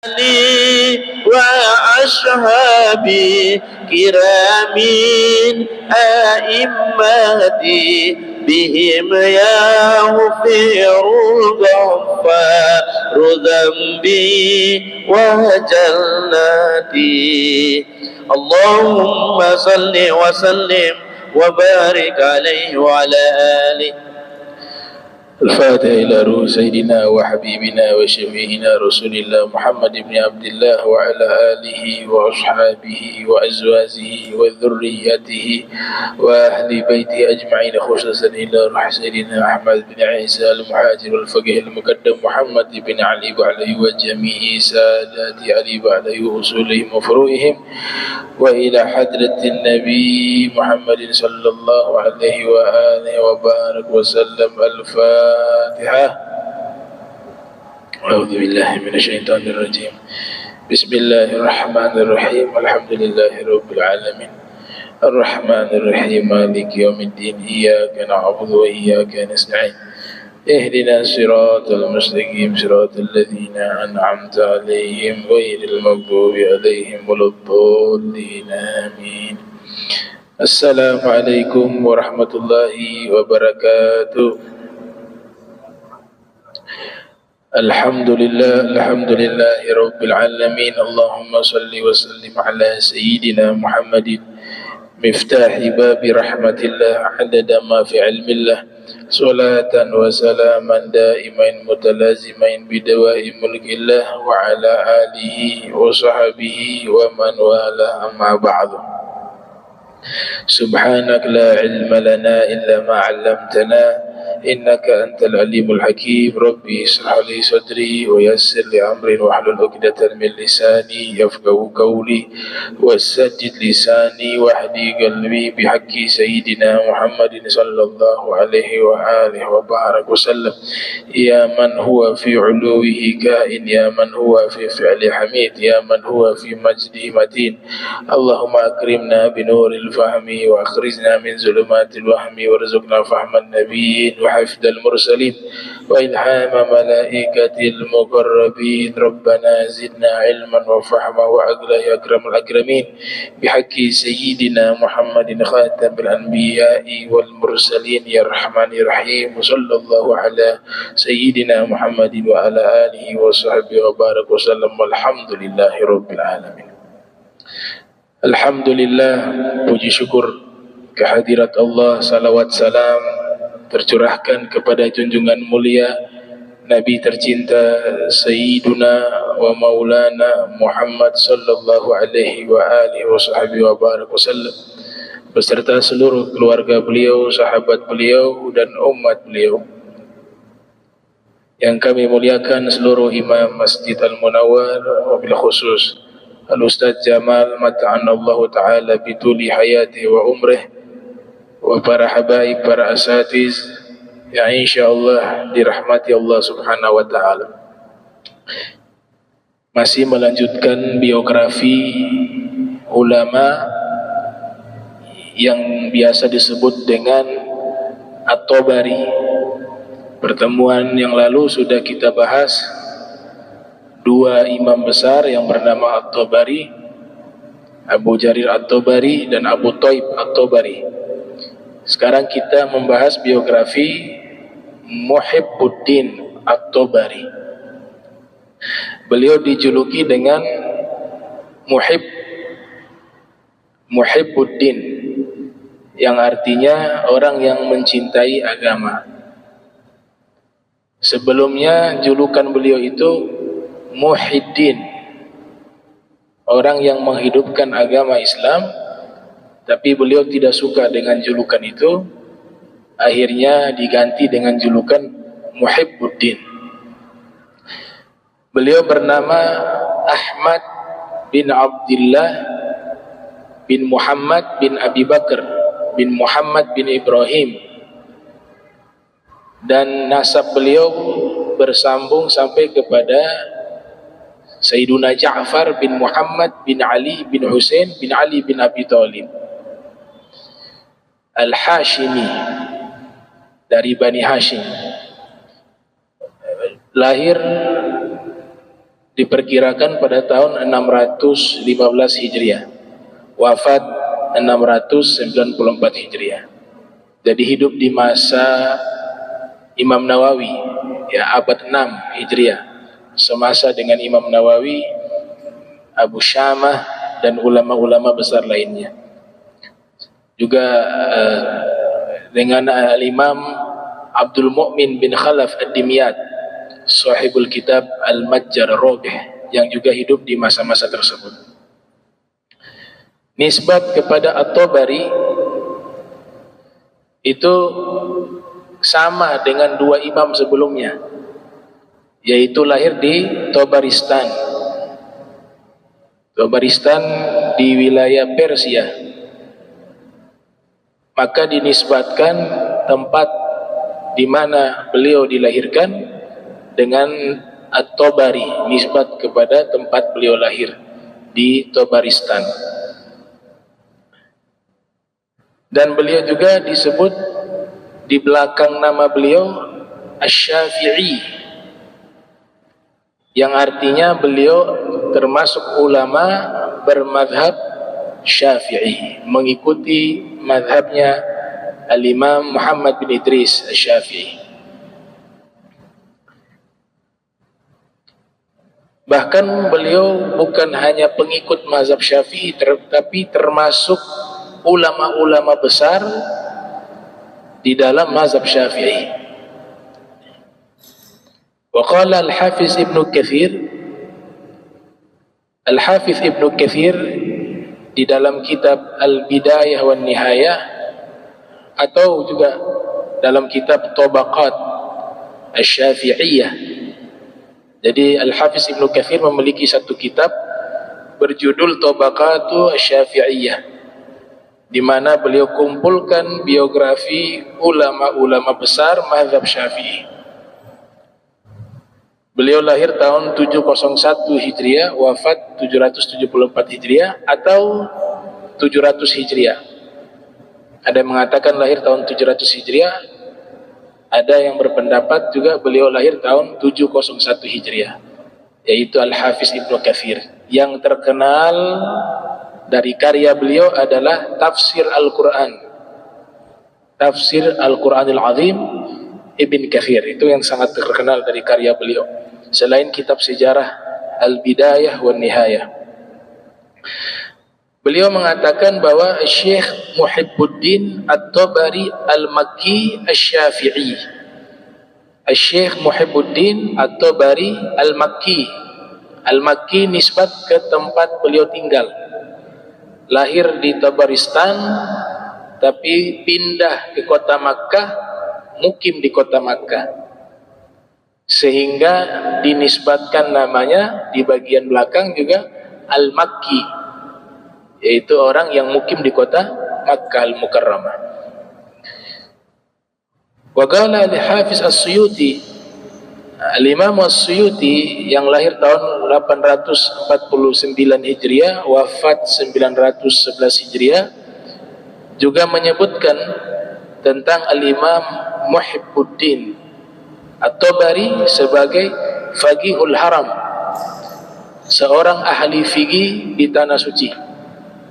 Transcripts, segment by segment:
لي وأصحابي كرامين أئمتي بهم يغفر الغفار ذنبي وجلتي. اللهم صل وسلم وبارك عليه وعلى آله. الفاتحة إلى روح سيدنا وحبيبنا وشفيعنا رسول الله محمد بن عبد الله وعلى آله وأصحابه وأزواجه وذريته وأهل بيته أجمعين، خصوصا إلى روح سيدنا أحمد بن عيسى المهاجر الفقيه المقدم محمد بن علي وعليه وجميع سادات علي وعليه أصولهم وفروعهم، وإلى حضرة النبي محمد صلى الله عليه وآله وبارك وسلم. الفاتحة. أعوذ بالله من الشيطان الرجيم. بسم الله الرحمن الرحيم. الحمد لله رب العالمين الرحمن الرحيم مالك يوم الدين. إياك نعبد وإياك نستعين. اهدنا الصراط المستقيم صراط الذين أنعمت عليهم غير المغضوب عليهم ولا الضالين. آمين. السلام عليكم ورحمة الله وبركاته. الحمد لله رب العالمين. اللهم صل وسلم على سيدنا محمد مفتاح باب رحمة الله عدد ما في علم الله، صلاة وسلاما دائمين متلازمين بدوام ملك الله وعلى آله وصحبه ومن والاه. أما بعد، سبحانك لا علم لنا إلا ما علمتنا إنك أنت العليم الحكيم. ربي اشرح لي صدري ويسر لي أمري واحلل عقدة من لساني يفقهوا قولي وسدد لساني واهدي قلبي بحق سيدنا محمد صلى الله عليه وآله وبارك وسلم. يا من هو في علوه كائن، يا من هو في فعل حميد، يا من هو في مجده متين. اللهم أكرمنا بنور الفهم وأخرجنا من ظلمات الوهم وارزقنا فهم النبيين وحفظ المرسلين وإلهام ملائكة المقربين. ربنا زدنا علما وفهما وعقلا يا أكرم الأكرمين بحق سيدنا محمد خاتم الأنبياء والمرسلين يا رحمن يا رحيم. وصلى الله على سيدنا محمد وعلى آله وصحبه وبارك وسلم. والحمد لله رب العالمين. Alhamdulillah, puji syukur kehadirat Allah, salawat salam tercurahkan kepada junjungan mulia Nabi tercinta Sayyiduna wa Maulana Muhammad sallallahu alaihi wa alihi wa sahbihi wa barak wasallam, beserta seluruh keluarga beliau, sahabat beliau dan umat beliau. Yang kami muliakan seluruh imam Masjid Al-Munawwar, wabil khusus Al-Ustaz Jamal mata'anallahu ta'ala bituli hayati wa umrih, wa para habaib, para asatiz yang insyaAllah dirahmati Allah subhanahu wa ta'ala. Masih melanjutkan biografi ulama yang biasa disebut dengan At-Tabari. Pertemuan yang lalu sudah kita bahas dua imam besar yang bernama At-Tabari, Abu Jarir At-Tabari dan Abu Thaib At-Tabari. Sekarang kita membahas biografi Muhibbuddin At-Tabari. Beliau dijuluki dengan Muhibbuddin, yang artinya orang yang mencintai agama. Sebelumnya julukan beliau itu Muhyiddin, orang yang menghidupkan agama Islam, tapi beliau tidak suka dengan julukan itu, akhirnya diganti dengan julukan Muhibbuddin. Beliau bernama Ahmad bin Abdullah bin Muhammad bin Abi Bakar bin Muhammad bin Ibrahim, dan nasab beliau bersambung sampai kepada Sayyiduna Ja'far bin Muhammad bin Ali bin Husain bin Ali bin Abi Thalib Al-Hashimi, dari Bani Hashim. Lahir diperkirakan pada tahun 615 Hijriah, wafat 694 Hijriah. Jadi hidup di masa Imam Nawawi, ya, abad 6 Hijriah, semasa dengan Imam Nawawi, Abu Syamah, dan ulama-ulama besar lainnya. Juga dengan Al-Imam Abdul Mu'min bin Khalaf Ad-Dimyat, sahibul kitab Al-Majjar Ar-Rabih, yang juga hidup di masa-masa tersebut. Nisbat kepada At-Tabari itu sama dengan dua imam sebelumnya, yaitu lahir di Tabaristan. Tabaristan di wilayah Persia. Maka dinisbatkan tempat di mana beliau dilahirkan dengan At-Tabari, nisbat kepada tempat beliau lahir di Tabaristan. Dan beliau juga disebut di belakang nama beliau Asy-Syafi'i, yang artinya beliau termasuk ulama bermadhab Syafi'i, mengikuti madhabnya Al-Imam Muhammad bin Idris Asy-Syafi'i. Bahkan beliau bukan hanya pengikut mazhab Syafi'i, tetapi termasuk ulama-ulama besar di dalam mazhab Syafi'i. Wa qala Al-Hafiz Ibnu Katsir, Al-Hafiz Ibnu Katsir di dalam kitab Al-Bidayah wan Nihayah, atau juga dalam kitab Tabaqat Asy-Syafi'iyah. Jadi Al-Hafiz Ibnu Katsir memiliki satu kitab berjudul Tabaqatu Asy-Syafi'iyah, di mana beliau kumpulkan biografi ulama-ulama besar mazhab Syafi'i. Beliau lahir tahun 701 Hijriah, wafat 774 Hijriah atau 700 Hijriah. Ada yang mengatakan lahir tahun 700 Hijriah, ada yang berpendapat juga beliau lahir tahun 701 Hijriah, yaitu Al-Hafiz Ibnu Katsir. Yang terkenal dari karya beliau adalah tafsir Al-Quran, tafsir Al-Quranil Azim Ibn Katsir. Itu yang sangat terkenal dari karya beliau, selain kitab sejarah Al-Bidayah wan Nihayah. Beliau mengatakan bahwa Syekh Muhibbuddin At-Tabari Al-Makki Asy-Syafi'i, Syekh Muhibbuddin At-Tabari Al-Makki. Al-Makki nisbat ke tempat beliau tinggal. Lahir di Tabaristan, tapi pindah ke kota Makkah, mukim di kota Makkah, sehingga dinisbatkan namanya di bagian belakang juga Al-Makki, yaitu orang yang mukim di kota Makkah Al-Mukarramah. Wa qala Al-Hafiz As-Suyuti, Al-Imam As-Suyuti yang lahir tahun 849 Hijriah, wafat 911 Hijriah, juga menyebutkan tentang Al-Imam Muhibbuddin At-Tabari sebagai Faqihul Haram, seorang ahli fikih di tanah suci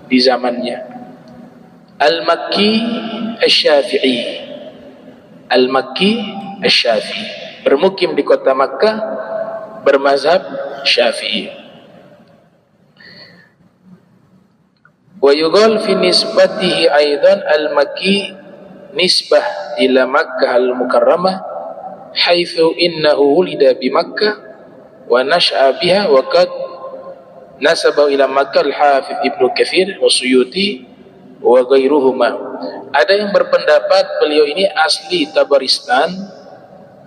di zamannya. Al-Makki Asy-Syafi'i, Al-Makki Asy-Syafi'i, bermukim di kota Makkah, bermazhab Syafi'i. Wa yuqal fi nisbatihi aidan al-Makki nisbah ila Makkah al-Mukarramah, haitsu innahu wulida bi Makkah wa nasha'a biha, wa qad nasaba ila Makkah al-Hafiz Ibnu Katsir wa Suyuti wa ghairuhuma. Ada yang berpendapat beliau ini asli Tabaristan,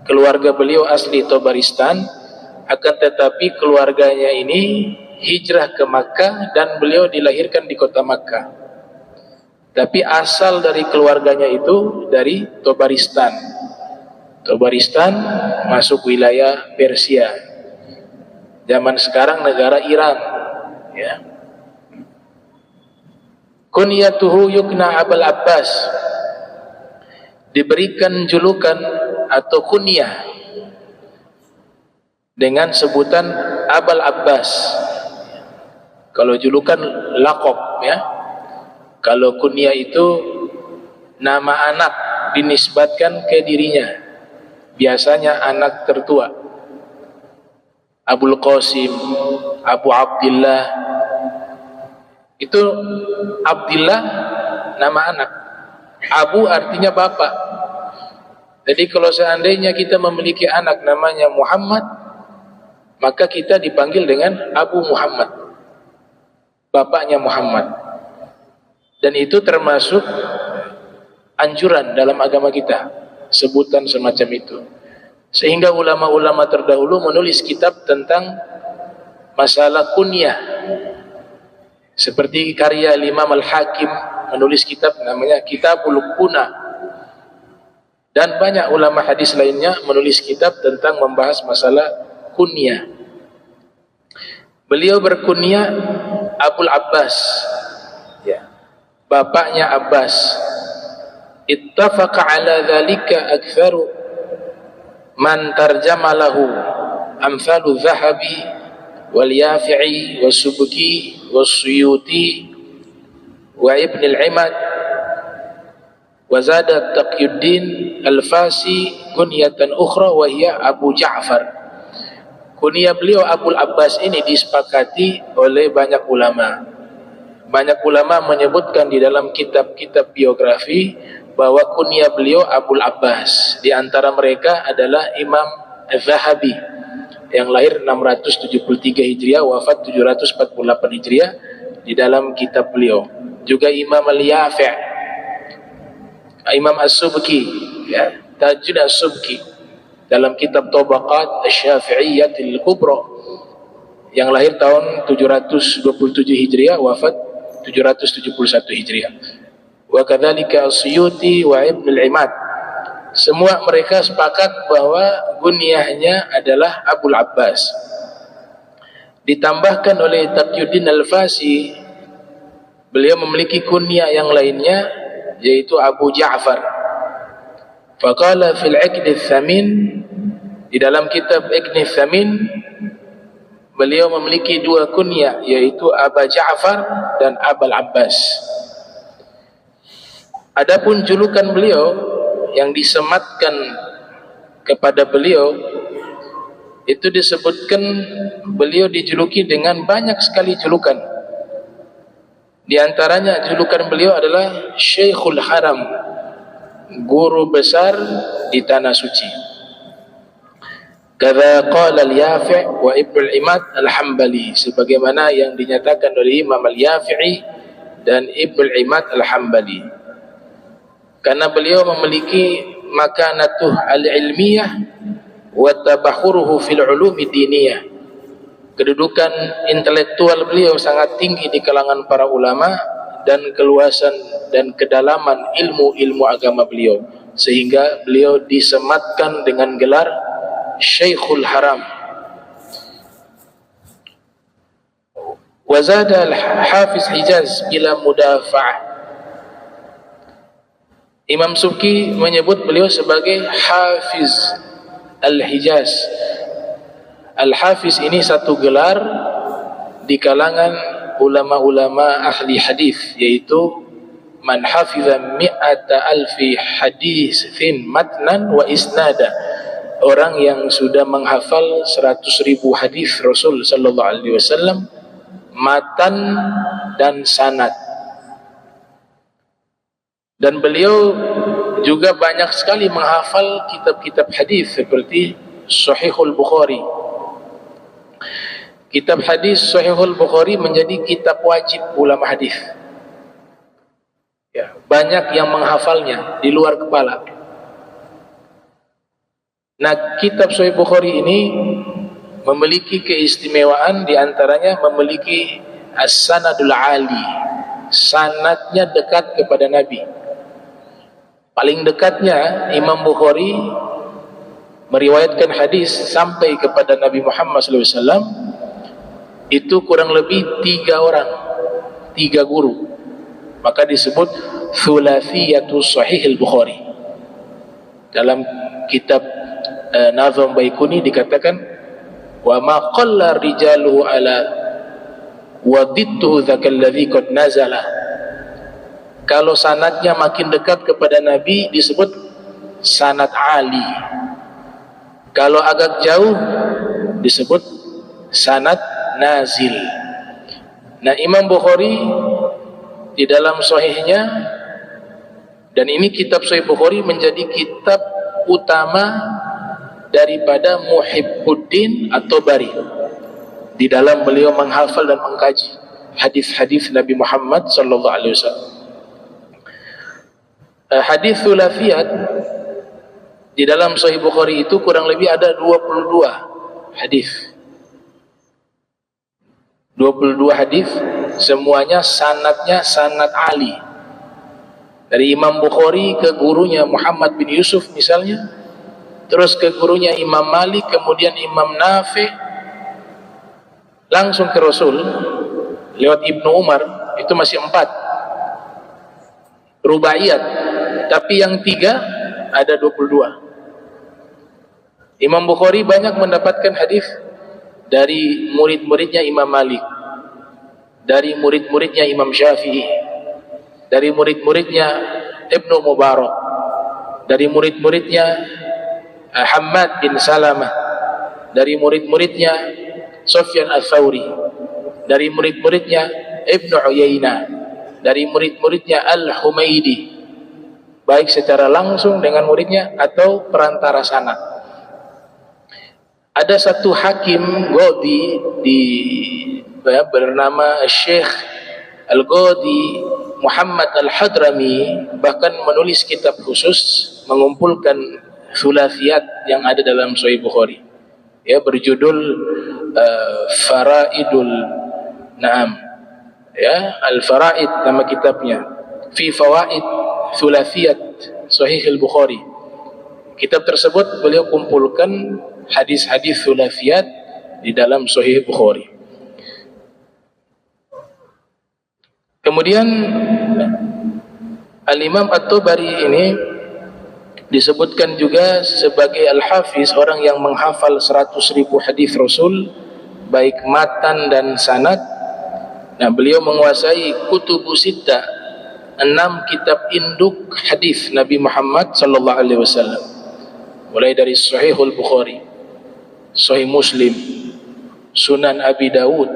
keluarga beliau asli Tabaristan, akan tetapi keluarganya ini hijrah ke Makkah dan beliau dilahirkan di kota Makkah. Tapi asal dari keluarganya itu dari Tabaristan. Tabaristan masuk wilayah Persia. Zaman sekarang negara Iran, ya. Kunyatuhu yukna Abul Abbas, diberikan julukan atau kunyah dengan sebutan Abul Abbas. Kalau julukan laqab ya. Kalau kunyah itu nama anak dinisbatkan ke dirinya. Biasanya anak tertua. Abul Qasim, Abu Abdillah. Itu Abdillah nama anak. Abu artinya bapak. Jadi kalau seandainya kita memiliki anak namanya Muhammad, maka kita dipanggil dengan Abu Muhammad, bapaknya Muhammad. Dan itu termasuk anjuran dalam agama kita, sebutan semacam itu. Sehingga ulama-ulama terdahulu menulis kitab tentang masalah kunyah. Seperti karya Imam Al-Hakim menulis kitab namanya Kitabul Kunyah. Dan banyak ulama hadis lainnya menulis kitab tentang membahas masalah kunyah. Beliau berkunyah Abul Abbas, ya, bapaknya Abbas. Ittafaqa ala dzalika aktsaru man tarjama lahu amsalu Zahabi wal Yafi'i was-Subki was-Suyuti wa Ibn al-Imad wa zada Taqiyuddin Al-Fasi kunyatan ukhra wa hiya Abu Ja'far. Kunyah beliau Abul Abbas ini disepakati oleh banyak ulama. Banyak ulama menyebutkan di dalam kitab-kitab biografi bahwa kunyah beliau Abul Abbas. Di antara mereka adalah Imam Az-Zahabi yang lahir 673 Hijriah, wafat 748 Hijriah di dalam kitab beliau. Juga Imam Al-Yafi', Imam As-Subki, ya, Tajuddin As-Subki dalam kitab Tabaqat Asy-Syafi'iyyatil Kubra yang lahir tahun 727 Hijriah, wafat 771 Hijriah. Wa kadzalika As-Suyuti wa Ibn al-Imad. Semua mereka sepakat bahwa kunyahnya adalah Abul Abbas. Ditambahkan oleh Taqiyuddin Al-Fasi, beliau memiliki kunyah yang lainnya yaitu Abu Ja'far. Faqala fil Iqd Ats-Tsamin, di dalam kitab Iqd Ats-Tsamin beliau memiliki dua kunyah yaitu Abu Ja'far dan Abul Abbas. Adapun julukan beliau yang disematkan kepada beliau itu disebutkan beliau dijuluki dengan banyak sekali julukan. Di antaranya julukan beliau adalah Syekhul Haram, guru besar di tanah suci. Kadza qala Al-Yafi' wa Ibn al-Imad Al-Hambali, sebagaimana yang dinyatakan oleh Imam Al-Yafi'i dan Ibn al-Imad Al-Hambali. Karena beliau memiliki makanatuh al-ilmiyah wa tabakhuruhu fil ulumi diniyah. Kedudukan intelektual beliau sangat tinggi di kalangan para ulama dan keluasan dan kedalaman ilmu-ilmu agama beliau, sehingga beliau disematkan dengan gelar Syekhul Haram. Wa zada al-Hafiz Hijaz bila mudafa'ah. Imam Subki menyebut beliau sebagai Hafiz Al-Hijaz. Al-Hafiz ini satu gelar di kalangan ulama-ulama ahli hadis, yaitu man hafiza mi'ata alfi haditsin matnan wa isnada, orang yang sudah menghafal 100.000 hadis Rasul sallallahu alaihi wasallam matan dan sanad. Dan beliau juga banyak sekali menghafal kitab-kitab hadis seperti Sahihul Bukhari. Kitab hadis Sahihul Bukhari menjadi kitab wajib ulama hadis. Ya, banyak yang menghafalnya di luar kepala. Nah, kitab Sahih Bukhari ini memiliki keistimewaan, di antaranya memiliki as-sanadul ali. Sanadnya dekat kepada Nabi. Paling dekatnya Imam Bukhari meriwayatkan hadis sampai kepada Nabi Muhammad SAW itu kurang lebih 3 orang, 3 guru. Maka disebut Thulathiyatu Sahih al-Bukhari. Dalam kitab Nazm Baikuni dikatakan wa ma qalla rijaluhu ala wadittuhu dzakal ladzi qad nazala. Kalau sanadnya makin dekat kepada Nabi disebut sanad ali, kalau agak jauh disebut sanad nazil. Nah, Imam Bukhari di dalam sahihnya, dan ini kitab Sahih Bukhari menjadi kitab utama daripada Muhibbuddin At-Tabari di dalam beliau menghafal dan mengkaji hadis-hadis Nabi Muhammad sallallahu alaihi wasallam. Hadis thulathiyat di dalam Sahih Bukhari itu kurang lebih ada 22 hadis. 22 hadis, semuanya sanadnya sanad ali. Dari Imam Bukhari ke gurunya Muhammad bin Yusuf misalnya, terus ke gurunya Imam Malik, kemudian Imam Nafi, langsung ke Rasul lewat Ibnu Umar. Itu masih 4 rubaiyat, tapi yang 3 ada 22. Imam Bukhari banyak mendapatkan hadis dari murid-muridnya Imam Malik, dari murid-muridnya Imam Syafi'i, dari murid-muridnya Ibnu Mubarak, dari murid-muridnya Hammad bin Salamah, dari murid-muridnya Sufyan Ats-Tsauri, dari murid-muridnya Ibnu Uyainah, dari murid-muridnya Al-Humaidi, baik secara langsung dengan muridnya atau perantara sanad. Ada satu hakim Ghadi bernama Syekh Al-Ghadi Muhammad Al-Hadrami, bahkan menulis kitab khusus mengumpulkan thulathiyat yang ada dalam Sahih Bukhari, ya, berjudul Faraidul Naam, ya, Al-Faraid nama kitabnya, fi fawaid thulathiyat Sahih Al-Bukhari. Kitab tersebut beliau kumpulkan hadis-hadis thulathiyat di dalam Sahih Bukhari. Kemudian Al-Imam At-Tabari ini disebutkan juga sebagai Al-Hafiz, orang yang menghafal 100.000 hadis Rasul, baik matan dan sanad. Nah, beliau menguasai kutubu sittah, 6 kitab induk hadis Nabi Muhammad sallallahu alaihi wasallam, mulai dari Sahihul Bukhari, Sahih Muslim, Sunan Abi Dawud,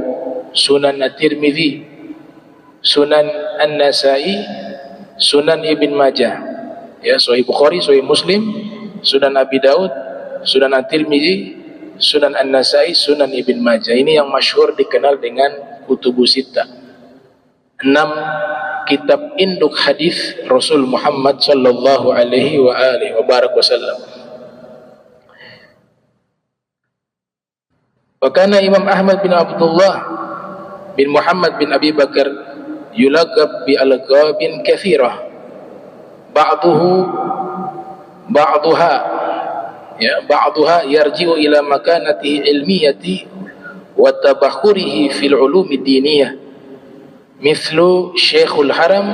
Sunan At-Tirmidzi, Sunan An-Nasai, Sunan Ibn Majah, ya, Sahih Bukhari, Sahih Muslim, Sunan Abi Dawud, Sunan At-Tirmidzi, Sunan An-Nasai, Sunan Ibn Majah. Ini yang masyhur dikenal dengan kutubu sittah, 6 kitab induk hadis Rasul Muhammad sallallahu alaihi wa alihi wa barak wasallam. Wa kana Imam Ahmad bin Abdullah bin Muhammad bin Abi Bakar yulaqab bi alqabin katsirah, ba'daha yarji'u ila makanati ilmiyati wa tabakhurihi fil ulumi diniyah, mithlu Syekhul Haram,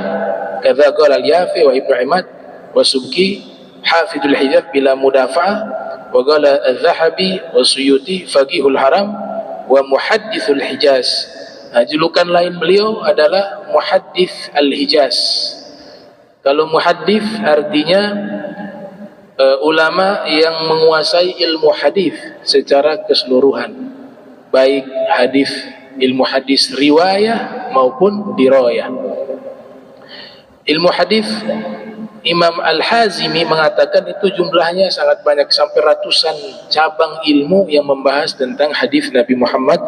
kadza qala al-Yafi wa Ibnu Imad wa Subki hafidul Hijaz bila mudafa'ah, wa qala az-Zahabi wa Suyuti faqihul Haram wa muhaddithul Hijaz. Julukan lain beliau adalah Muhaddits Al-Hijaz. Kalau muhaddits artinya ulama yang menguasai ilmu hadis secara keseluruhan, baik hadis, ilmu hadis riwayah maupun dirayah. Ilmu hadis, Imam Al-Hazimi mengatakan itu jumlahnya sangat banyak, sampai ratusan cabang ilmu yang membahas tentang hadis Nabi Muhammad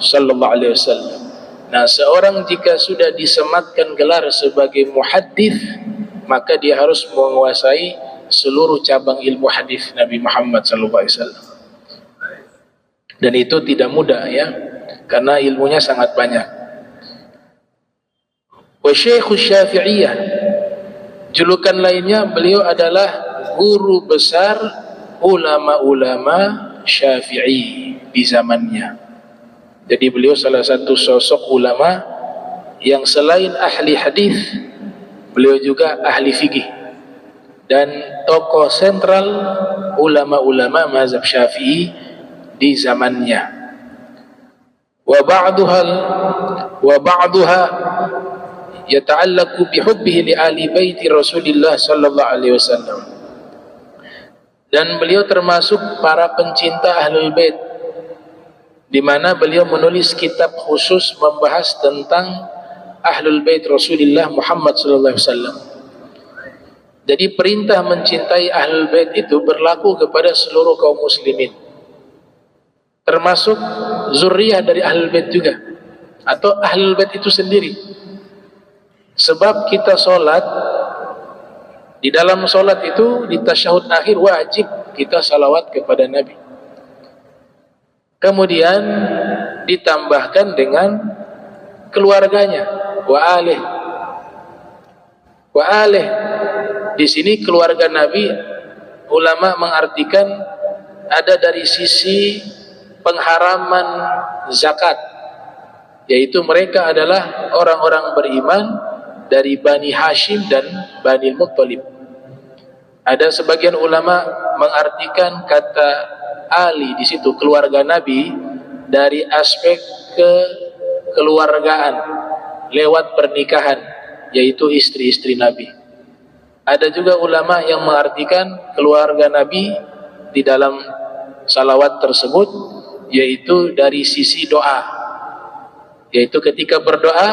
sallallahu alaihi wasallam. Nah, seorang jika sudah disematkan gelar sebagai muhaddits, maka dia harus menguasai seluruh cabang ilmu hadis Nabi Muhammad SAW. Dan itu tidak mudah, ya, karena ilmunya sangat banyak. Wa Syekh Syafi'iyah, julukan lainnya beliau adalah guru besar ulama-ulama Syafi'i di zamannya. Jadi beliau salah satu sosok ulama yang selain ahli hadis, beliau juga ahli fikih dan tokoh sentral ulama-ulama mazhab Syafi'i di zamannya. Wa ba'duha yata'allaqu bihubbihi li ahli baiti Rasulillah sallallahu alaihi wasallam. Dan beliau termasuk para pencinta Ahlul Bait, di mana beliau menulis kitab khusus membahas tentang Ahlul Bait Rasulullah Muhammad sallallahu alaihi wasallam. Jadi perintah mencintai Ahlul Bait itu berlaku kepada seluruh kaum muslimin, termasuk zuriyah dari Ahlul Bait juga, atau Ahlul Bait itu sendiri. Sebab kita sholat, di dalam sholat itu di tasyahud akhir wajib kita salawat kepada Nabi. Kemudian ditambahkan dengan keluarganya, wa alih. Di sini keluarga Nabi, ulama mengartikan ada dari sisi pengharaman zakat, yaitu mereka adalah orang-orang beriman dari Bani Hashim dan Bani Muttalib. Ada sebagian ulama mengartikan kata Ali di situ keluarga Nabi dari aspek kekeluargaan lewat pernikahan, yaitu istri-istri Nabi. Ada juga ulama yang mengartikan keluarga Nabi di dalam salawat tersebut, yaitu dari sisi doa, yaitu ketika berdoa,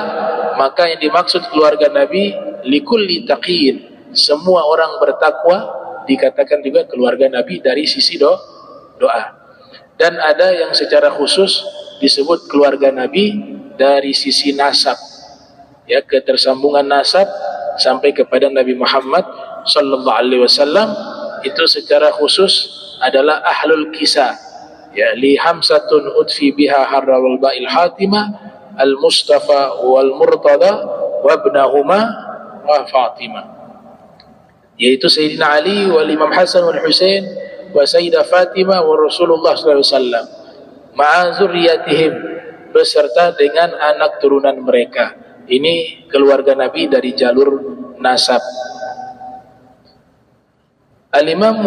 maka yang dimaksud keluarga Nabi likulli taqiyyin, semua orang bertakwa dikatakan juga keluarga Nabi dari sisi doa. Dan ada yang secara khusus disebut keluarga Nabi dari sisi nasab, ya, ketersambungan nasab sampai kepada Nabi Muhammad sallallahu alaihi wasallam, itu secara khusus adalah ahlul kisah, ya, li hamsatun udfi biha harrawal ba'il hatimah al-Mustafa wal Murtada wa ibnahuma wa Fatimah, yaitu Sayyidina Ali wal Imam Hasan wal Husain wa Sayyidah Fatimah wa Rasulullah sallallahu alaihi wasallam ma'a zurriyatihim, beserta dengan anak turunan mereka. Ini keluarga Nabi dari jalur nasab. Al-Imam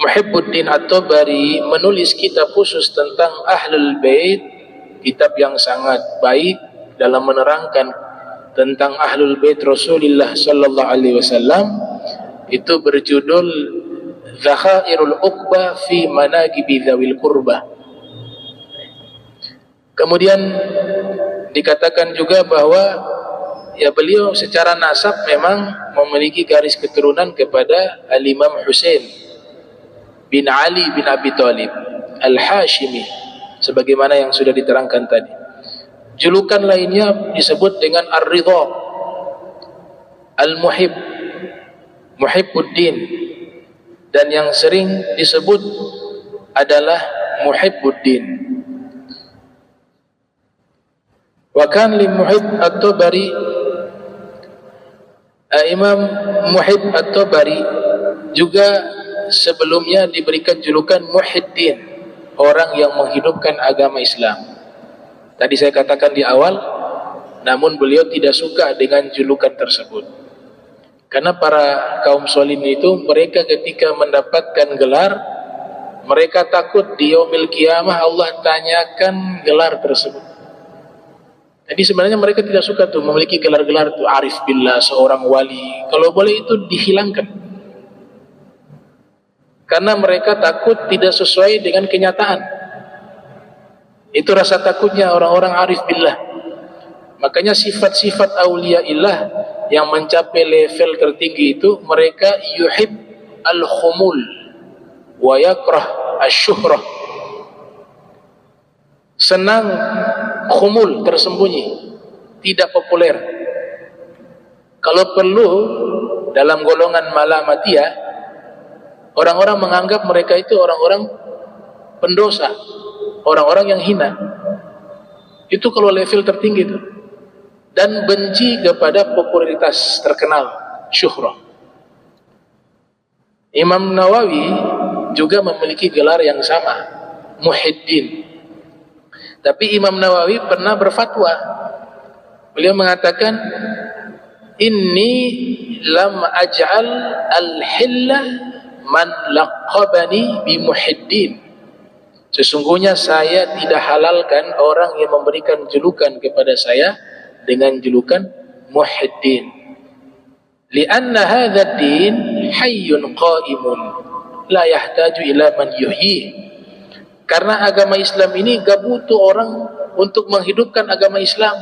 Muhibbuddin At-Tabari menulis kitab khusus tentang Ahlul Bait, kitab yang sangat baik dalam menerangkan tentang Ahlul Bait Rasulullah sallallahu alaihi wasallam. Itu berjudul Zakhairul Uqba fi Manaqibi Dzawil Qurbah. Kemudian dikatakan juga bahwa ya beliau secara nasab memang memiliki garis keturunan kepada Al-Imam Husain bin Ali bin Abi Thalib Al-Hashimi, sebagaimana yang sudah diterangkan tadi. Julukan lainnya disebut dengan Ar-Ridha, Al-Muhib, Muhibbuddin, dan yang sering disebut adalah Muhibbuddin. Wa kan li Muhib At-Tabari, Imam Muhib At-Tabari juga sebelumnya diberikan julukan Muhyiddin, orang yang menghidupkan agama Islam. Tadi saya katakan di awal, namun beliau tidak suka dengan julukan tersebut, karena para kaum solihin itu, mereka ketika mendapatkan gelar, mereka takut di yaumil qiyamah Allah tanyakan gelar tersebut. Jadi sebenarnya mereka tidak suka tuh memiliki gelar-gelar tuh arif billah, seorang wali. Kalau boleh itu dihilangkan, karena mereka takut tidak sesuai dengan kenyataan. Itu rasa takutnya orang-orang arif billah. Makanya sifat-sifat auliyaillah yang mencapai level tertinggi itu, mereka yuhib al-khumul wa yakrah asy-syuhrah, senang khumul, tersembunyi, tidak populer. Kalau perlu dalam golongan malamatiyah, orang-orang menganggap mereka itu orang-orang pendosa, orang-orang yang hina. Itu kalau level tertinggi itu. Dan benci kepada popularitas terkenal, syuhrah. Imam Nawawi juga memiliki gelar yang sama, Muhyiddin. Tapi Imam Nawawi pernah berfatwa. Beliau mengatakan, inni lam aj'al al-hillah man laqabani bi Muhyiddin. Sesungguhnya saya tidak halalkan orang yang memberikan julukan kepada saya dengan julukan Muhyiddin. Lianna hadha din hayyun qaimun la yahtaju ila man yuhyi. Karena agama Islam ini gak butuh orang untuk menghidupkan agama Islam.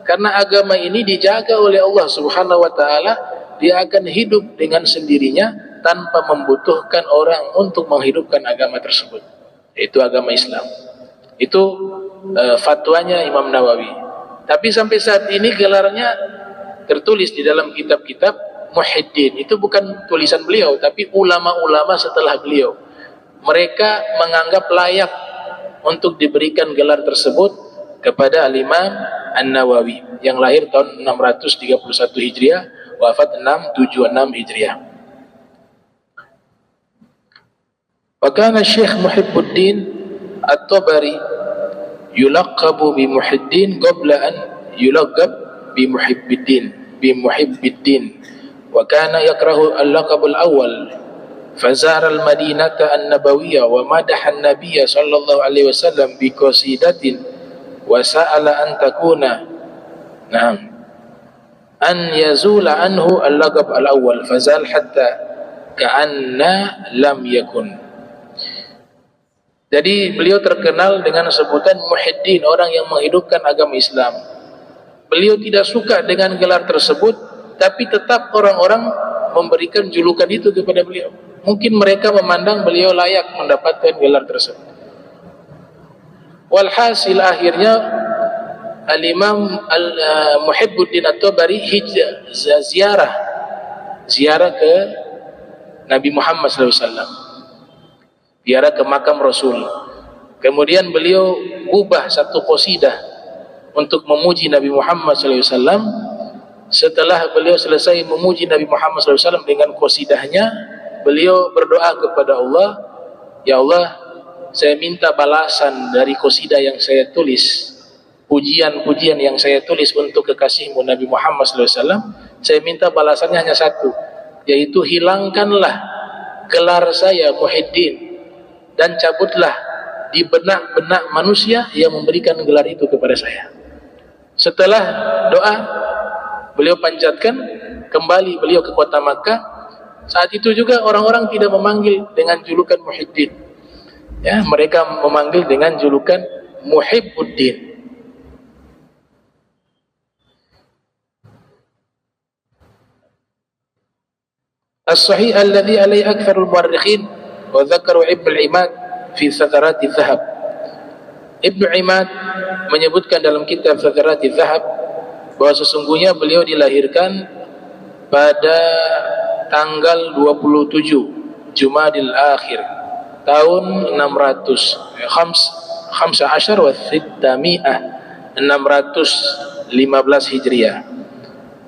Karena agama ini dijaga oleh Allah Subhanahu wa taala, dia akan hidup dengan sendirinya tanpa membutuhkan orang untuk menghidupkan agama tersebut. Itu agama Islam. Itu fatwanya Imam Nawawi. Tapi sampai saat ini gelarnya tertulis di dalam kitab-kitab Muhyiddin. Itu bukan tulisan beliau, tapi ulama-ulama setelah beliau. Mereka menganggap layak untuk diberikan gelar tersebut kepada Al-Imam An-Nawawi yang lahir tahun 631 Hijriah, wafat 676 Hijriah. Wa kana Syekh Muhibbuddin At-Tabari yulaqabu bi Muhyiddin qabla an yulaqab bi Muhibbiddin wa kana yakrahu al-laqab al-awwal fazara al-Madinata an-Nabawiyya wa madaha an-Nabiyya sallallahu alaihi wasallam bi qasidatin wa sa'ala an takuna an yazula anhu al-laqab al-awwal fazal hatta ka'anna lam yakun. Jadi beliau terkenal dengan sebutan Muhyiddin, orang yang menghidupkan agama Islam. Beliau tidak suka dengan gelar tersebut, tapi tetap orang-orang memberikan julukan itu kepada beliau. Mungkin mereka memandang beliau layak mendapatkan gelar tersebut. Walhasil akhirnya Al-Imam Muhibbuddin At-Tabari ziarah ke Nabi Muhammad SAW, ziarah ke makam Rasul. Kemudian beliau ubah satu qasidah untuk memuji Nabi Muhammad SAW. Setelah beliau selesai memuji Nabi Muhammad SAW dengan qasidahnya, beliau berdoa kepada Allah, ya Allah, saya minta balasan dari qasidah yang saya tulis, pujian-pujian yang saya tulis untuk kekasihmu Nabi Muhammad SAW. Saya minta balasannya hanya satu, yaitu hilangkanlah gelar saya Muhyiddin dan cabutlah di benak-benak manusia yang memberikan gelar itu kepada saya. Setelah doa beliau panjatkan, kembali beliau ke kota Makkah. Saat itu juga orang-orang tidak memanggil dengan julukan Muhyiddin, ya, mereka memanggil dengan julukan Muhibbuddin. As-sahih alladhi alaihi aktsarul muarrikhin wa dzakaru Ibnu Imad fi Sakarati Dzahab. Ibnu Imad menyebutkan dalam kitab Sakarati Dzahab bahwa sesungguhnya beliau dilahirkan pada tanggal 27 Jumadil Akhir tahun 615 wa 615 Hijriah.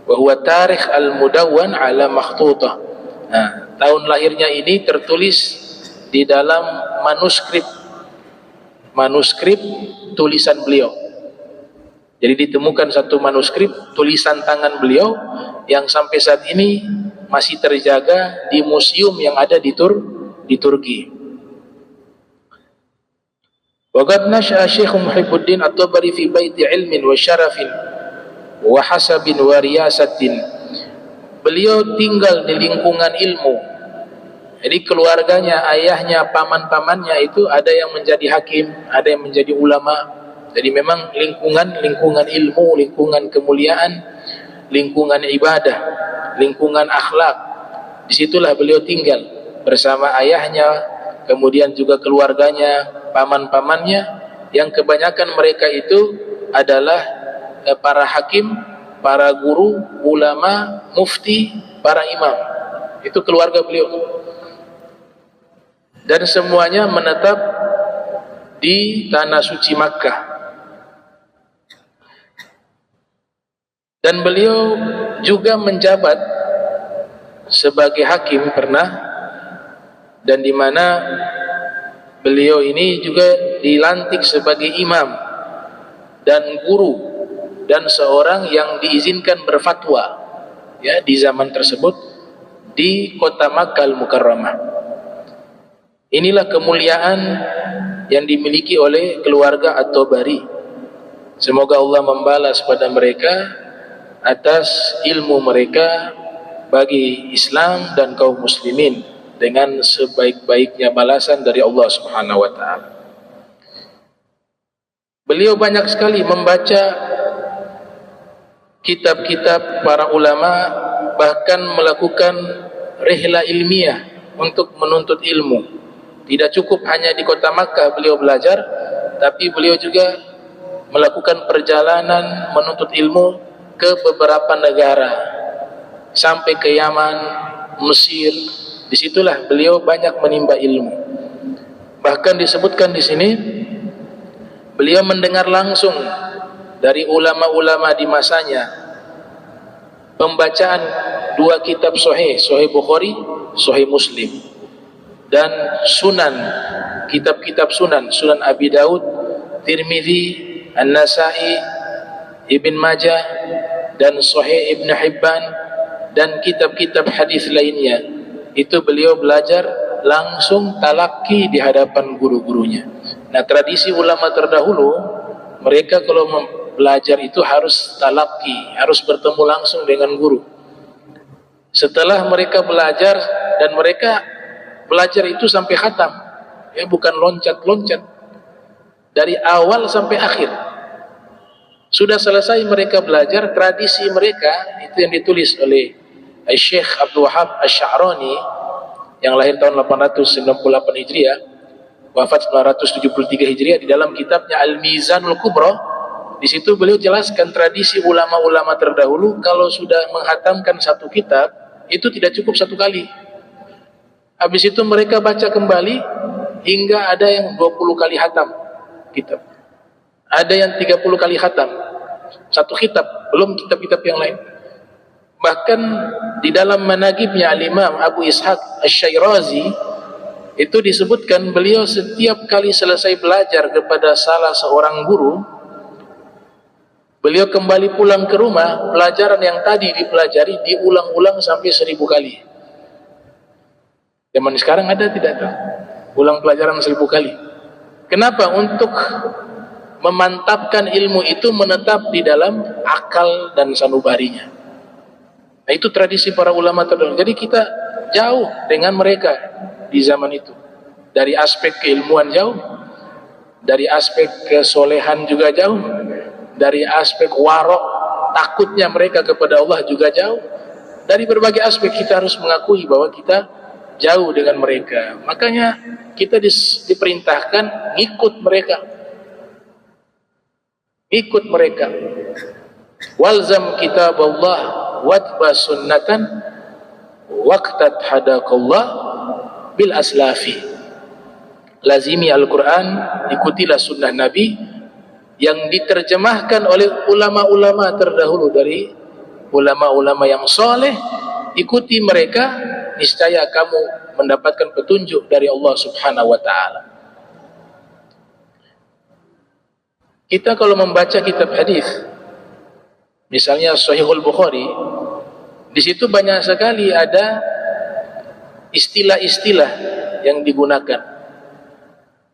Wa huwa tarikh al-mudawwan ala makhtutah. Nah, tahun lahirnya ini tertulis di dalam manuskrip tulisan beliau. Jadi ditemukan satu manuskrip tulisan tangan beliau yang sampai saat ini masih terjaga di museum yang ada di Turki. Wa qad nasha'a Syekh Muhibbuddin At-Tabari fi baiti ilmin wa syarafin wa hasabin wa riyasatin. Beliau tinggal di lingkungan ilmu. Jadi keluarganya, ayahnya, paman-pamannya itu ada yang menjadi hakim, ada yang menjadi ulama. Jadi memang lingkungan ilmu, lingkungan kemuliaan, lingkungan ibadah, lingkungan akhlak. Disitulah beliau tinggal bersama ayahnya, kemudian juga keluarganya, paman-pamannya, yang kebanyakan mereka itu adalah para hakim, para guru, ulama, mufti, para imam. Itu keluarga beliau. Dan semuanya menetap di tanah suci Makkah. Dan beliau juga menjabat sebagai hakim pernah, dan di mana beliau ini juga dilantik sebagai imam dan guru dan seorang yang diizinkan berfatwa, ya, di zaman tersebut di kota Makkah Al-Mukarramah. Inilah kemuliaan yang dimiliki oleh keluarga At-Tabari. Semoga Allah membalas pada mereka atas ilmu mereka bagi Islam dan kaum muslimin dengan sebaik-baiknya balasan dari Allah Subhanahu wa taala. Beliau banyak sekali membaca kitab-kitab para ulama, bahkan melakukan rihla ilmiah untuk menuntut ilmu. Tidak cukup hanya di kota Makkah beliau belajar, tapi beliau juga melakukan perjalanan menuntut ilmu ke beberapa negara, sampai ke Yaman, Mesir. Disitulah beliau banyak menimba ilmu. Bahkan disebutkan di sini, beliau mendengar langsung dari ulama-ulama di masanya pembacaan dua kitab Sahih, Sahih Bukhari, Sahih Muslim, dan Sunan, kitab-kitab Sunan, Sunan Abi Daud, Tirmidzi, An-Nasai, Ibn Majah, dan Sahih Ibn Hibban, dan kitab-kitab hadis lainnya. Itu beliau belajar langsung talaki di hadapan guru-gurunya. Nah, tradisi ulama terdahulu, mereka kalau belajar itu harus talaki, harus bertemu langsung dengan guru. Setelah mereka belajar, dan mereka belajar itu sampai khatam, ya, bukan loncat-loncat, dari awal sampai akhir. Sudah selesai mereka belajar, tradisi mereka itu yang ditulis oleh Syekh Abdul Wahab Asy-Sya'rani yang lahir tahun 898 Hijriah, wafat 973 Hijriah, di dalam kitabnya Al-Mizanul Kubra. Di situ beliau jelaskan tradisi ulama-ulama terdahulu, kalau sudah menghatamkan satu kitab itu tidak cukup satu kali. Habis itu mereka baca kembali hingga ada yang 20 kali hatam kitab. Ada yang 30 kali hatam satu kitab, belum kitab-kitab yang lain. Bahkan di dalam manaqibnya Al-Imam Abu Ishaq Asy-Syairazi itu disebutkan beliau setiap kali selesai belajar kepada salah seorang guru, beliau kembali pulang ke rumah, pelajaran yang tadi dipelajari diulang-ulang sampai 1000 kali. Zaman sekarang ada tidak tuh? Ulang pelajaran 1000 kali. Kenapa? Untuk memantapkan ilmu itu menetap di dalam akal dan sanubarinya. Nah, itu tradisi para ulama terdahulu. Jadi kita jauh dengan mereka di zaman itu. Dari aspek keilmuan jauh, dari aspek kesolehan juga jauh, dari aspek warok, takutnya mereka kepada Allah juga jauh. Dari berbagai aspek kita harus mengakui bahwa kita jauh dengan mereka. Makanya kita diperintahkan ikut mereka. Ikut mereka. Walzam kitab Allah watba sunnatan waqtat hadakallah bil aslafi. Lazimi Al-Quran, ikutilah sunnah Nabi yang diterjemahkan oleh ulama-ulama terdahulu, dari ulama-ulama yang soleh. Ikuti mereka, niscaya kamu mendapatkan petunjuk dari Allah Subhanahu wa ta'ala. Kita kalau membaca kitab hadis, misalnya Sahihul Bukhari, di situ banyak sekali ada istilah-istilah yang digunakan.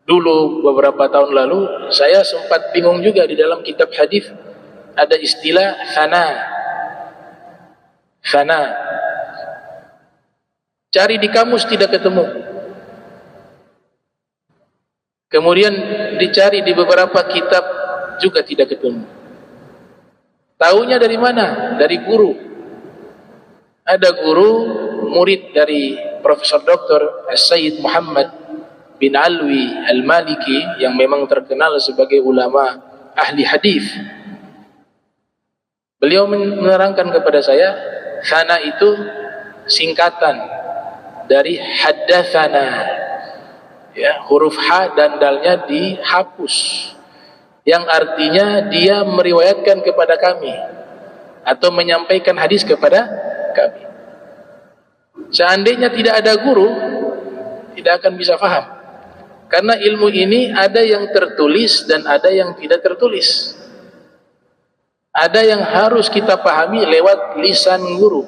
Dulu beberapa tahun lalu saya sempat bingung juga, di dalam kitab hadis ada istilah khana. Cari di kamus tidak ketemu. Kemudian dicari di beberapa kitab juga tidak ketemu. Taunya dari mana? Dari guru. Ada guru murid dari Profesor Dr. Sayyid Muhammad bin Alwi Al-Maliki yang memang terkenal sebagai ulama ahli hadis. Beliau menerangkan kepada saya, khana itu singkatan dari haddatsana. Ya, huruf H dan dalnya dihapus, yang artinya dia meriwayatkan kepada kami atau menyampaikan hadis kepada kami. Seandainya tidak ada guru, tidak akan bisa paham, karena ilmu ini ada yang tertulis dan ada yang tidak tertulis. Ada yang harus kita pahami lewat lisan guru,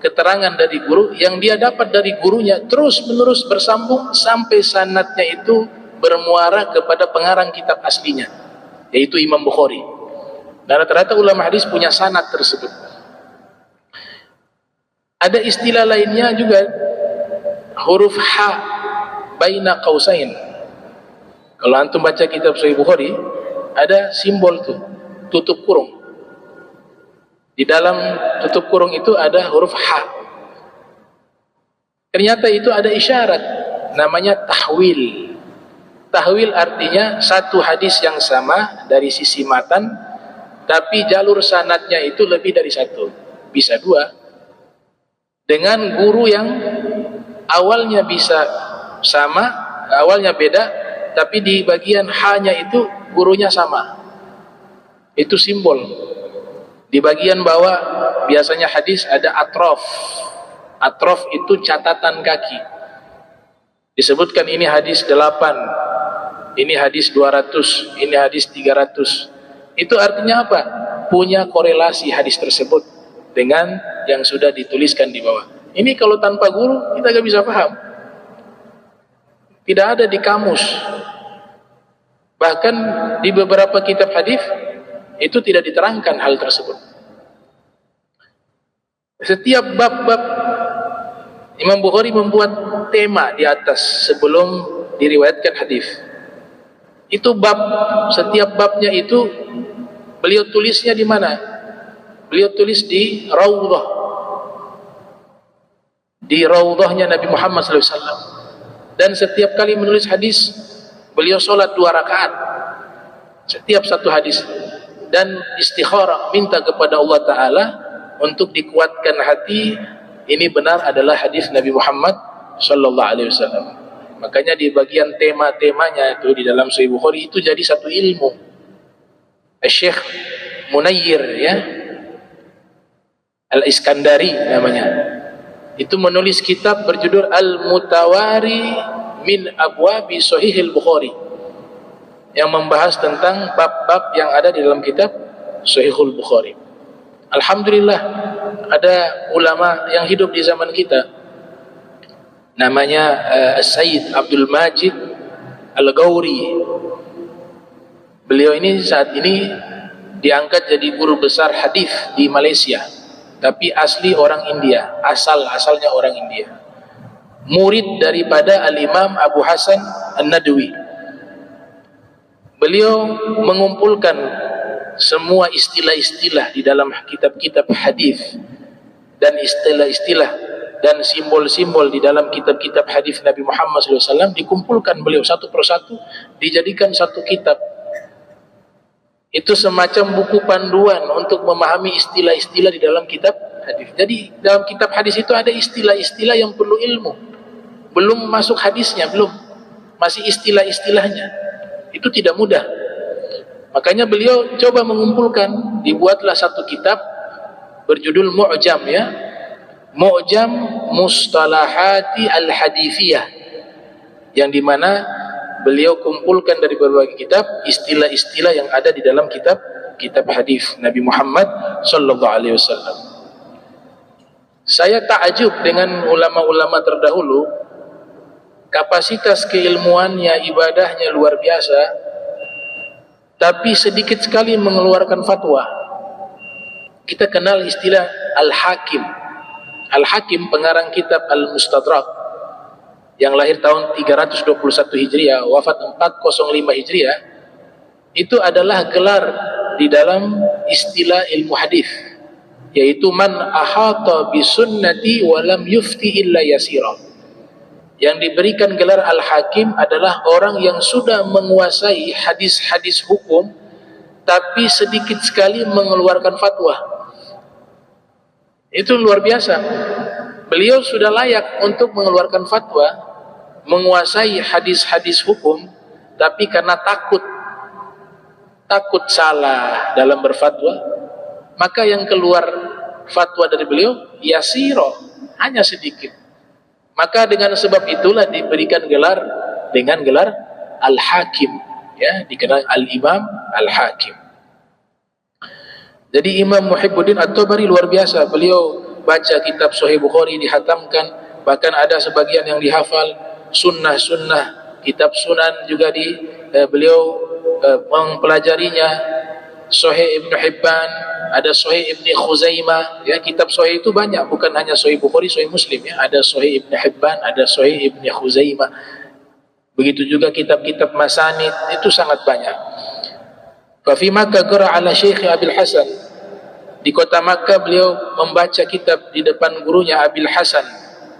keterangan dari guru yang dia dapat dari gurunya terus menerus bersambung sampai sanadnya itu bermuara kepada pengarang kitab aslinya, yaitu Imam Bukhari. Dan rata-rata ulama hadis punya sanad tersebut. Ada istilah lainnya juga, huruf H baina qausain. Kalau antum baca kitab Sahih Bukhari, ada simbol tuh, tutup kurung. Di dalam tutup kurung itu ada huruf H. Ternyata itu ada isyarat, namanya tahwil. Tahwil artinya satu hadis yang sama dari sisi matan, tapi jalur sanadnya itu lebih dari satu, bisa dua, dengan guru yang awalnya bisa sama, awalnya beda, tapi di bagian H-nya itu gurunya sama. Itu simbol. Di bagian bawah biasanya hadis ada atrof. Atrof itu catatan kaki. Disebutkan ini hadis 8, ini hadis 200, ini hadis 300. Itu artinya apa? Punya korelasi hadis tersebut dengan yang sudah dituliskan di bawah. Ini kalau tanpa guru kita gak bisa paham. Tidak ada di kamus. Bahkan di beberapa kitab hadis itu tidak diterangkan hal tersebut. Setiap bab-bab Imam Bukhari membuat tema di atas sebelum diriwayatkan hadis. Itu bab, setiap babnya itu beliau tulisnya di mana? Beliau tulis di Raudhah. Di Raudhahnya Nabi Muhammad SAW. Dan setiap kali menulis hadis, beliau sholat 2 rakaat. Setiap satu hadis. Dan istikharah, minta kepada Allah Ta'ala untuk dikuatkan hati, ini benar adalah hadis Nabi Muhammad sallallahu alaihi wasallam. Makanya di bagian tema-temanya itu di dalam Sahih Bukhari itu jadi satu ilmu. Syekh Munayyir, ya, Al-Iskandari namanya, itu menulis kitab berjudul Al-Mutawari min Abwabi Sahihil Bukhari, yang membahas tentang bab-bab yang ada di dalam kitab Sahihul Bukhari. Alhamdulillah ada ulama yang hidup di zaman kita, namanya Sayyid Abdul Majid Al-Ghawri. Beliau ini saat ini diangkat jadi guru besar hadis di Malaysia, tapi asli orang India, asalnya orang India, murid daripada Al-Imam Abu Hasan An-Nadwi. Beliau mengumpulkan semua istilah-istilah di dalam kitab-kitab hadis, dan istilah-istilah dan simbol-simbol di dalam kitab-kitab hadis Nabi Muhammad SAW dikumpulkan beliau satu persatu, dijadikan satu kitab. Itu semacam buku panduan untuk memahami istilah-istilah di dalam kitab hadis. Jadi dalam kitab hadis itu ada istilah-istilah yang perlu ilmu, belum masuk hadisnya, belum, masih istilah-istilahnya. Itu tidak mudah. Makanya beliau coba mengumpulkan, dibuatlah satu kitab berjudul Mu'jam, ya, Mu'jam Mustalahati Al-Hadithiyah, yang dimana beliau kumpulkan dari berbagai kitab istilah-istilah yang ada di dalam kitab hadis Nabi Muhammad sallallahu alaihi wasallam. Saya takjub dengan ulama-ulama terdahulu, kapasitas keilmuannya, ibadahnya luar biasa, tapi sedikit sekali mengeluarkan fatwa. Kita kenal istilah Al-Hakim. Al-Hakim pengarang kitab Al-Mustadrak, yang lahir tahun 321 Hijriah, wafat 405 Hijriah. Itu adalah gelar di dalam istilah ilmu hadis, yaitu man ahata bi sunnati wa lam yufti illa yasira. Yang diberikan gelar Al-Hakim adalah orang yang sudah menguasai hadis-hadis hukum, tapi sedikit sekali mengeluarkan fatwa. Itu luar biasa. Beliau sudah layak untuk mengeluarkan fatwa, menguasai hadis-hadis hukum, tapi karena takut salah dalam berfatwa, maka yang keluar fatwa dari beliau yasiro, hanya sedikit. Maka dengan sebab itulah diberikan gelar dengan gelar Al-Hakim, ya, dikenal Al-Imam Al-Hakim. Jadi Imam Muhibbuddin At-Tabari luar biasa. Beliau baca kitab Sahih Bukhari, dihatamkan, bahkan ada sebagian yang dihafal sunnah-sunnah kitab Sunan juga beliau mempelajarinya. Sahih Ibnu Hibban, ada Sahih Ibnu Khuzaimah, ya, kitab Sahih itu banyak, bukan hanya Sahih Bukhari, Sahih Muslim, ya, ada Sahih Ibnu Hibban, ada Sahih Ibnu Khuzaimah. Begitu juga kitab-kitab masanid, itu sangat banyak. Fa fi Makkah qara ala Syekh Abil Hasan, di kota Makkah beliau membaca kitab di depan gurunya Abil Hasan,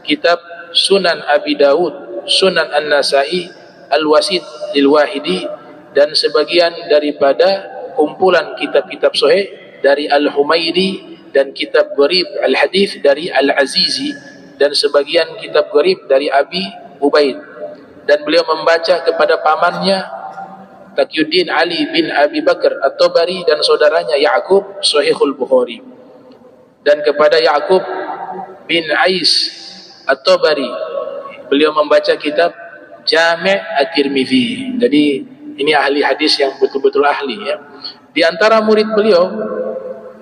kitab Sunan Abi Dawud, Sunan An-Nasai, Al-Wasit lil Wahidi, dan sebagian daripada kumpulan kitab-kitab sahih dari Al-Humaidi, dan kitab Gharib Al-Hadith dari Al-Azizi, dan sebagian kitab Gharib dari Abi Ubaid. Dan beliau membaca kepada pamannya Taqiyuddin Ali bin Abi Bakar At-Tabari dan saudaranya Ya'qub Sahihul Bukhari, dan kepada Ya'qub bin Ais At-Tabari beliau membaca kitab Jami' At-Tirmidzi. Jadi ini ahli hadis yang betul-betul ahli, ya. Di antara murid beliau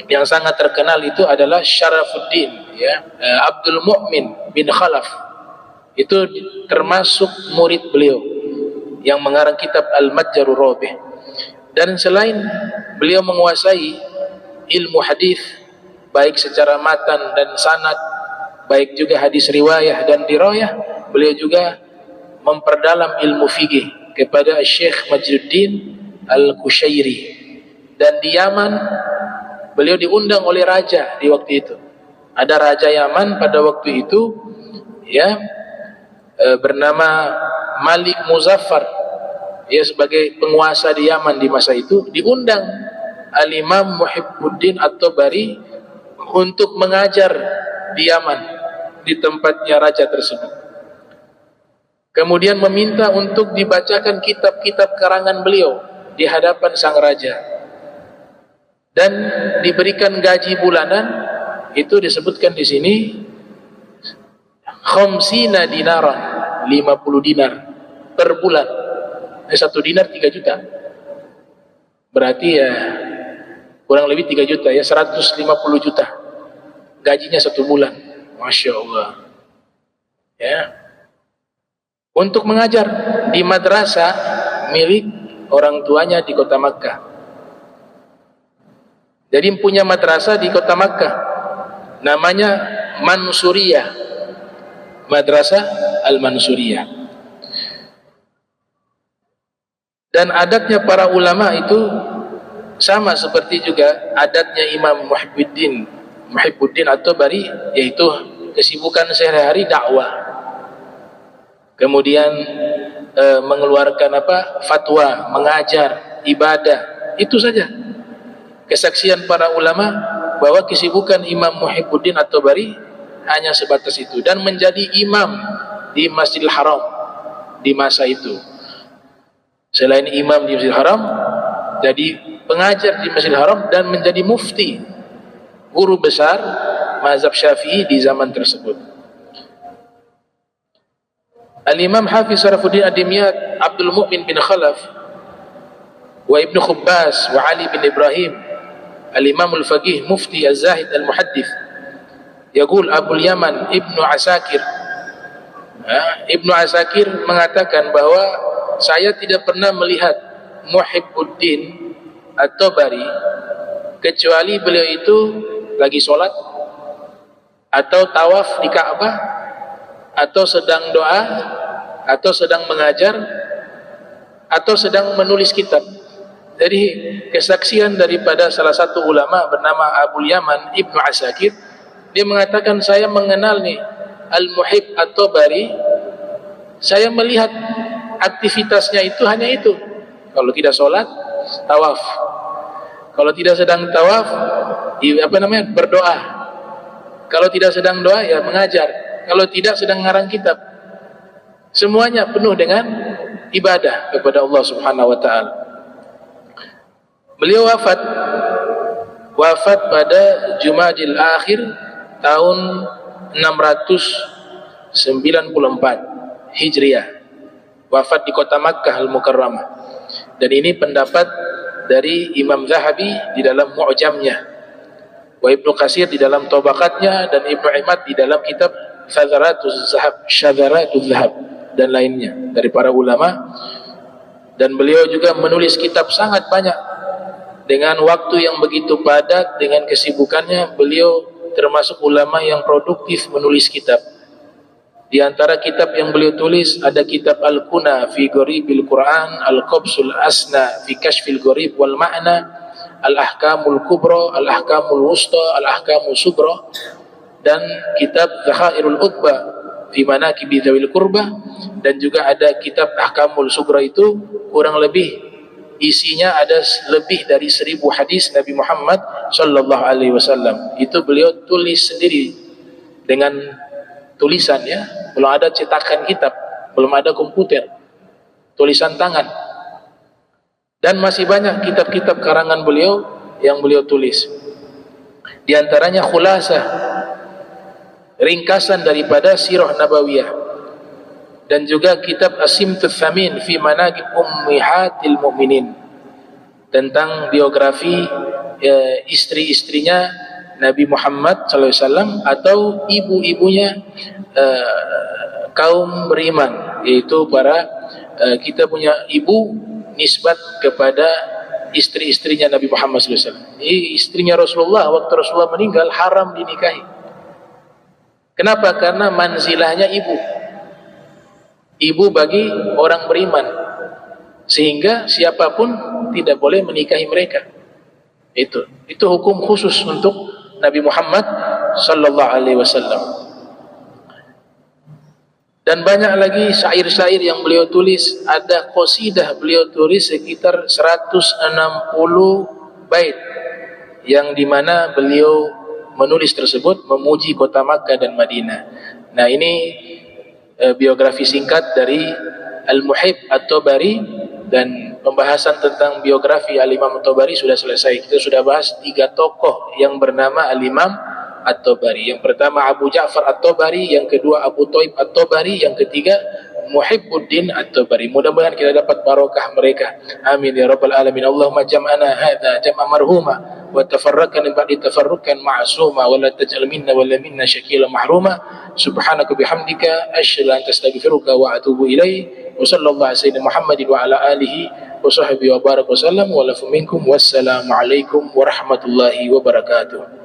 yang sangat terkenal itu adalah Syarafuddin, ya, Abdul Mu'min bin Khalaf. Itu termasuk murid beliau yang mengarang kitab Al-Matjarur Rabih. Dan selain beliau menguasai ilmu hadis baik secara matan dan sanad, baik juga hadis riwayah dan dirayah, beliau juga memperdalam ilmu fikih kepada Syekh Majduddin Al-Qushairi. Dan di Yaman beliau diundang oleh raja di waktu itu. Ada raja Yaman pada waktu itu, ya, bernama Malik Muzaffar, ya, sebagai penguasa di Yaman di masa itu, diundang Al-Imam Muhibbuddin At-Tabari untuk mengajar di Yaman di tempatnya raja tersebut. Kemudian meminta untuk dibacakan kitab-kitab karangan beliau di hadapan sang raja, dan diberikan gaji bulanan. Itu disebutkan di sini khamsina dinaran, 50 dinar per bulan. 1 dinar 3 juta, berarti ya kurang lebih 3 juta, ya, 150 juta gajinya 1 bulan. Masya Allah, ya, untuk mengajar di madrasah milik orang tuanya di kota Makkah. Jadi punya madrasah di kota Makkah, namanya Mansuriyah, Madrasah Al-Mansuriyah. Dan adatnya para ulama itu sama seperti juga adatnya Imam Muhibbuddin At-Tabari, yaitu kesibukan sehari-hari dakwah, kemudian mengeluarkan fatwa, mengajar, ibadah. Itu saja kesaksian para ulama bahwa kesibukan Imam Muhibbuddin At-Tabari hanya sebatas itu, dan menjadi imam di Masjidil Haram di masa itu. Selain imam di Masjidil Haram, jadi pengajar di Masjidil Haram, dan menjadi mufti, guru besar mazhab Syafi'i di zaman tersebut. Al-Imam Hafiz Syarafuddin Ad-Dimyat Abdul Mu'min bin Khalaf wa Ibnu Khubbas wa Ali bin Ibrahim Al-Imam Al-Faqih Mufti Az-Zahid Al-Muhaddith yaqul Abul Yaman Ibnu Asakir, Ibnu Asakir mengatakan bahwa saya tidak pernah melihat Muhibbuddin At-Tabari kecuali beliau itu lagi sholat, atau tawaf di Ka'bah, atau sedang doa, atau sedang mengajar, atau sedang menulis kitab. Jadi kesaksian daripada salah satu ulama bernama Abul Yaman Ibnu Asakir, dia mengatakan, saya mengenal nih Al-Muhib At-Tabari, saya melihat aktivitasnya itu hanya itu. Kalau tidak sholat, tawaf. Kalau tidak sedang tawaf, berdoa. Kalau tidak sedang doa, ya mengajar. Kalau tidak sedang ngarang kitab. Semuanya penuh dengan ibadah kepada Allah Subhanahu wa taala. Beliau wafat pada Jumadil Akhir tahun 694 Hijriah. Wafat di kota Makkah Al-Mukarramah. Dan ini pendapat dari Imam Zahabi di dalam Mu'jamnya, wa Ibnu Katsir di dalam Tabaqatnya, dan Ibnu Imad di dalam kitab Syadharatuz Zahab. dan lainnya dari para ulama. Dan beliau juga menulis kitab sangat banyak dengan waktu yang begitu padat. Dengan kesibukannya, beliau termasuk ulama yang produktif menulis kitab. Di antara kitab yang beliau tulis ada kitab Al-Kuna fi Gharibil Quran, Al-Qabsul Asna fi Kashfil Gharib wal Ma'na, Al-Ahkamul Kubra, Al-Ahkamul Wusta, Al-Ahkamul Sugra, dan kitab Zakhairul Uqba fi Manaqibi Dzawil Qurba. Dan juga ada kitab Ahkamul Sugra, itu kurang lebih isinya ada lebih dari 1000 hadis Nabi Muhammad sallallahu alaihi wasallam. Itu beliau tulis sendiri dengan tulisan, ya, belum ada cetakan kitab, belum ada komputer, tulisan tangan. Dan masih banyak kitab-kitab karangan beliau yang beliau tulis. Di antaranya khulasah, ringkasan daripada Sirah Nabawiyah, dan juga kitab As-Simtuts Tsamin fi Manaqib Ummihatil Mu'minin, tentang biografi istri-istrinya Nabi Muhammad SAW atau ibu-ibunya kaum beriman, yaitu para kita punya ibu nisbat kepada istri-istrinya Nabi Muhammad SAW. Istrinya Rasulullah waktu Rasulullah meninggal haram dinikahi. Kenapa? Karena manzilahnya ibu bagi orang beriman, sehingga siapapun tidak boleh menikahi mereka. Itu hukum khusus untuk Nabi Muhammad sallallahu alaihi wasallam. Dan banyak lagi syair-syair yang beliau tulis. Ada qasidah beliau tulis sekitar 160 bait, yang dimana beliau menulis tersebut memuji kota Makkah dan Madinah. Nah, ini biografi singkat dari Al-Muhib At-Tabari, dan pembahasan tentang biografi Al-Imam At-Tabari sudah selesai. Kita sudah bahas 3 tokoh yang bernama Al-Imam At-Tabari. Yang pertama Abu Ja'far At-Tabari, yang kedua Abu Thaib At-Tabari, yang ketiga Muhibbuddin At-Tabari. Mudah-mudahan kita dapat barokah mereka. Amin ya rabbal alamin. Allahumma jam'ana hadza jam'a marhuma wa tafarraqna ba'di tafarruqan ma'suma wa la taj'al minna wa la minna syakila mahruma. Subhanaka bihamdika asyhadu an la ilaha illa anta astaghfiruka wa atubu ilaik. Wa sallallahu ala sayyidina Muhammadin wa ala alihi wa sahbihi wa baraka wa sallam wa lafu minkum. Wassalamu alaikum warahmatullahi wabarakatuh.